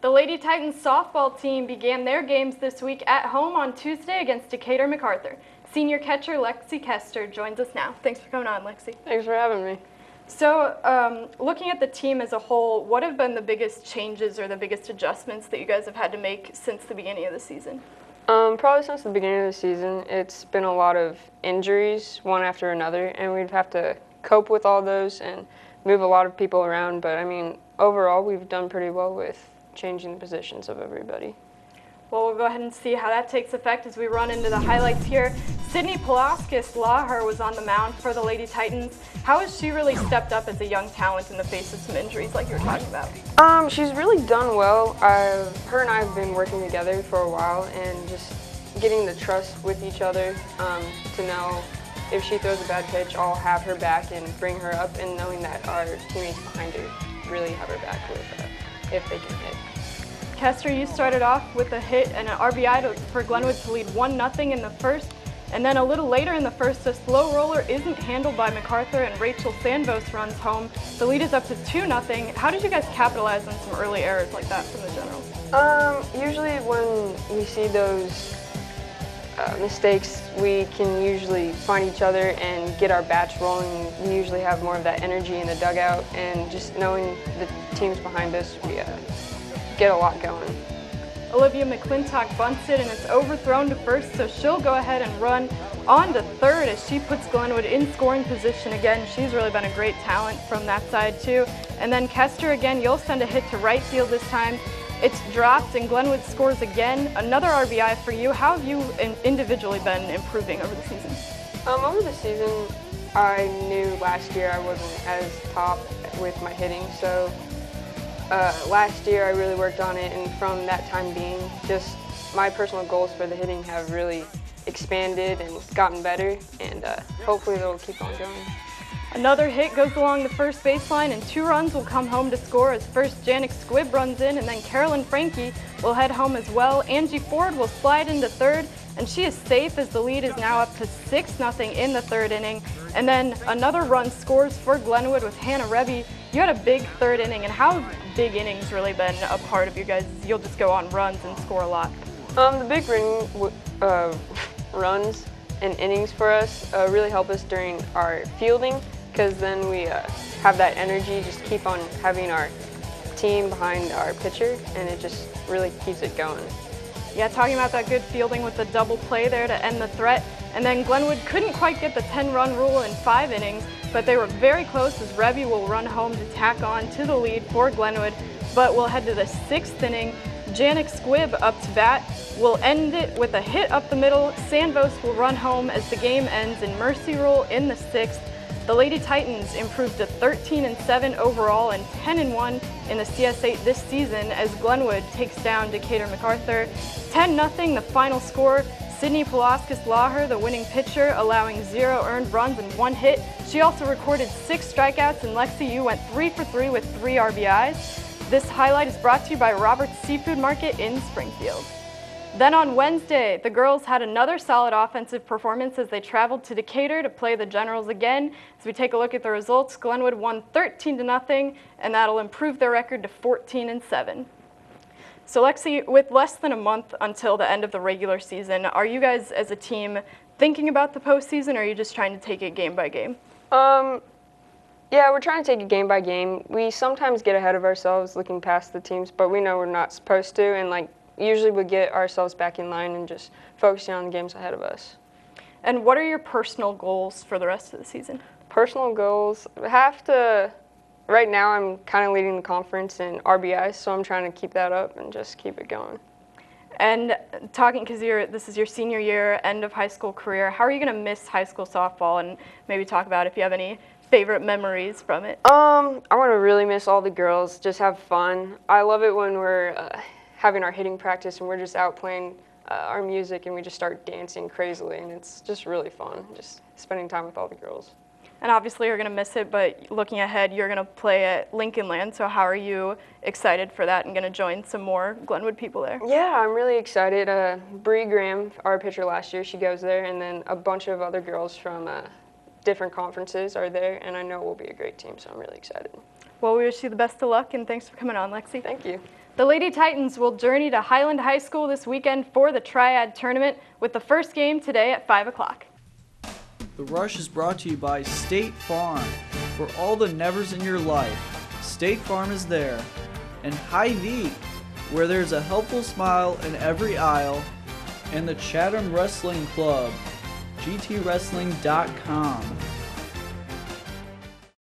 The Lady Titans softball team began their games this week at home on Tuesday against Decatur MacArthur. Senior catcher Lexy Koester joins us now. Thanks for coming on, Lexy. Thanks for having me. So, looking at the team as a whole, what have been the biggest changes or the biggest adjustments that you guys have had to make since the beginning of the season? Probably since the beginning of the season, it's been a lot of injuries, one after another, and we'd have to cope with all those and move a lot of people around. But I mean, overall, we've done pretty well with changing the positions of everybody. Well, we'll go ahead and see how that takes effect as we run into the highlights here. Sydney Pulaskis-Laher was on the mound for the Lady Titans. How has she really stepped up as a young talent in the face of some injuries like you were talking about? She's really done well. Her and I have been working together for a while and just getting the trust with each other to know if she throws a bad pitch, I'll have her back and bring her up, and knowing that our teammates behind her really have her back with if they can hit. Koester, you started off with a hit and an RBI for Glenwood to lead 1-0 in the first, and then a little later in the first, a slow roller isn't handled by MacArthur and Rachel Sandvos runs home. The lead is up to 2-0. How did you guys capitalize on some early errors like that from the generals? Usually when we see those mistakes, we can usually find each other and get our bats rolling. We usually have more of that energy in the dugout, and just knowing the teams behind us, we get a lot going. Olivia McClintock bunts it and it's overthrown to first, so she'll go ahead and run on to third as she puts Glenwood in scoring position again. She's really been a great talent from that side too. And then Koester again, you'll send a hit to right field this time. It's dropped and Glenwood scores again. Another RBI for you. How have you individually been improving over the season? Over the season, I knew last year I wasn't as top with my hitting, so last year I really worked on it, and from that time being, just my personal goals for the hitting have really expanded and gotten better, and hopefully they'll keep on going. Another hit goes along the first baseline, and 2 runs will come home to score as first Janik Squibb runs in, and then Carolyn Franke will head home as well. Angie Ford will slide into third, and she is safe as the lead is now up to 6-0 in the third inning. And then another run scores for Glenwood with Hannah Rebbe. You had a big third inning, and how have big innings really been a part of you guys? You'll just go on runs and score a lot. The big runs and innings for us really help us during our fielding, because then we have that energy, just keep on having our team behind our pitcher, and it just really keeps it going. Yeah, talking about that good fielding with the double play there to end the threat. And then Glenwood couldn't quite get the 10-run rule in 5 innings, but they were very close as Rebbe will run home to tack on to the lead for Glenwood. But we'll head to the 6th inning. Janik Squibb up to bat will end it with a hit up the middle. Sandvos will run home as the game ends in mercy rule in the 6th. The Lady Titans improved to 13-7 overall and 10-1 in the CS8 this season as Glenwood takes down Decatur MacArthur. 10-0 the final score. Sydney Pulaskis-Laher, the winning pitcher, allowing 0 earned runs and 1 hit. She also recorded 6 strikeouts, and Lexy, you went 3 for 3 with 3 RBIs. This highlight is brought to you by Robert's Seafood Market in Springfield. Then on Wednesday, the girls had another solid offensive performance as they traveled to Decatur to play the Generals again. As we take a look at the results, Glenwood won 13-0, and that'll improve their record to 14-7. So Lexy, with less than a month until the end of the regular season, are you guys as a team thinking about the postseason, or are you just trying to take it game by game? Yeah, we're trying to take it game by game. We sometimes get ahead of ourselves looking past the teams, but we know we're not supposed to, and usually we get ourselves back in line and just focusing on the games ahead of us. And what are your personal goals for the rest of the season? Personal goals, right now I'm kind of leading the conference in RBIs, so I'm trying to keep that up and just keep it going. And talking, because this is your senior year, end of high school career, how are you going to miss high school softball, and maybe talk about if you have any favorite memories from it? I want to really miss all the girls, just have fun. I love it when we're having our hitting practice and we're just out playing our music and we just start dancing crazily, and it's just really fun, just spending time with all the girls. And obviously you're going to miss it, but looking ahead, you're going to play at Lincoln Land, so how are you excited for that and going to join some more Glenwood people there? Yeah, I'm really excited. Bree Graham, our pitcher last year, she goes there, and then a bunch of other girls from different conferences are there, and I know we'll be a great team, so I'm really excited. Well, we wish you the best of luck, and thanks for coming on, Lexi. Thank you. The Lady Titans will journey to Highland High School this weekend for the Triad Tournament, with the first game today at 5 o'clock. The Rush is brought to you by State Farm. For all the nevers in your life, State Farm is there. And Hy-Vee, where there's a helpful smile in every aisle. And the Chatham Wrestling Club, gtwrestling.com.